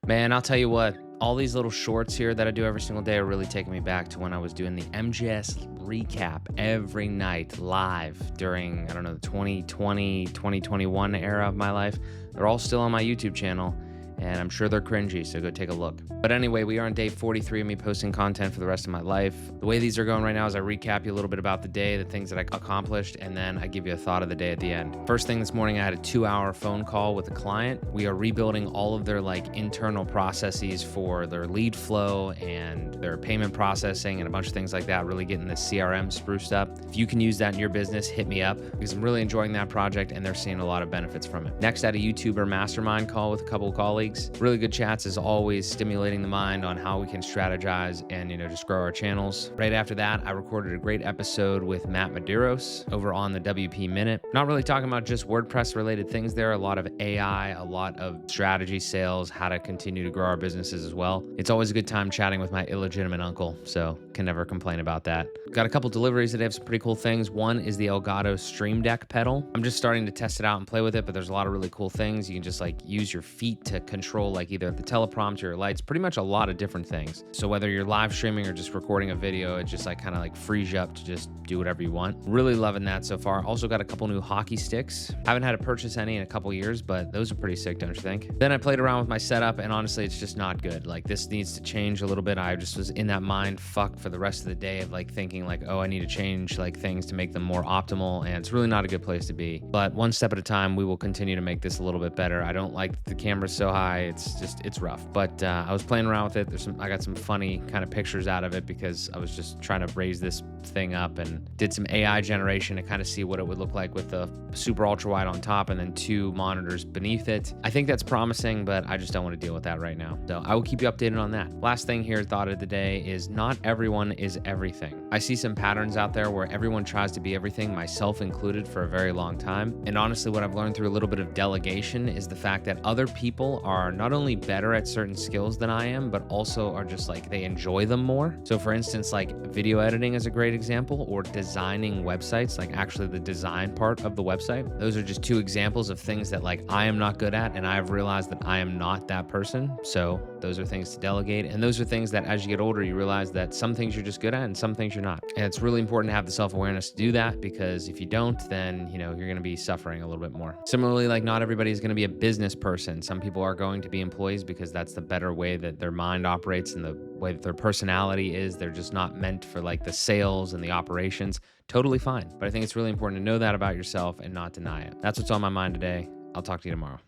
Man, I'll tell you what, all these little shorts here that I do every single day are really taking me back to when I was doing the MGS recap every night live during, I don't know, the 2020, 2021 era of my life. They're all still on my YouTube channel, and I'm sure they're cringy, so go take a look. But anyway, we are on day 43 of me posting content for the rest of my life. The way these are going right now is I recap you a little bit about the day, the things that I accomplished, and then I give you a thought of the day at the end. First thing this morning, I had a 2-hour phone call with a client. We are rebuilding all of their internal processes for their lead flow and their payment processing and a bunch of things like that, really getting the CRM spruced up. If you can use that in your business, hit me up because I'm really enjoying that project and they're seeing a lot of benefits from it. Next, I had a YouTuber mastermind call with a couple of colleagues. Really good chats as always, stimulating the mind on how we can strategize and, just grow our channels. Right after that, I recorded a great episode with Matt Medeiros over on the WP Minute. Not really talking about just WordPress related things there, a lot of AI, a lot of strategy, sales, how to continue to grow our businesses as well. It's always a good time chatting with my illegitimate uncle, so can never complain about that. Got a couple deliveries that have some pretty cool things. One is the Elgato Stream Deck pedal. I'm just starting to test it out and play with it, but there's a lot of really cool things. You can just use your feet to control either the teleprompter or lights, pretty much a lot of different things. So whether you're live streaming or just recording a video, it just kind of frees you up to just do whatever you want. Really loving that so far. Also got a couple new hockey sticks. Haven't had to purchase any in a couple years, but those are pretty sick, don't you think? Then I played around with my setup and honestly, it's just not good. This needs to change a little bit. I just was in that mind fuck for the rest of the day of thinking oh, I need to change things to make them more optimal. And it's really not a good place to be. But one step at a time, we will continue to make this a little bit better. I don't like the camera so high. It's rough, but I was playing around with it. I got some funny kind of pictures out of it because I was just trying to raise this thing up and did some AI generation to kind of see what it would look like with the super ultra wide on top and then 2 monitors beneath it. I think that's promising, but I just don't want to deal with that right now. So I will keep you updated on that. Last thing here, thought of the day is not everyone is everything. I see some patterns out there where everyone tries to be everything, myself included, for a very long time. And honestly, what I've learned through a little bit of delegation is the fact that other people are not only better at certain skills than I am, but also are just they enjoy them more. So for instance, video editing is a great example, or designing websites, actually the design part of the website. Those are just 2 examples of things that I am not good at, and I've realized that I am not that person. So those are things to delegate. And those are things that as you get older, you realize that some things you're just good at and some things you're not. And it's really important to have the self-awareness to do that, because if you don't, then, you're going to be suffering a little bit more. Similarly, not everybody is going to be a business person. Some people are going to be employees because that's the better way that their mind operates and the way that their personality is. They're just not meant for the sales and the operations. Totally fine. But I think it's really important to know that about yourself and not deny it. That's what's on my mind today. I'll talk to you tomorrow.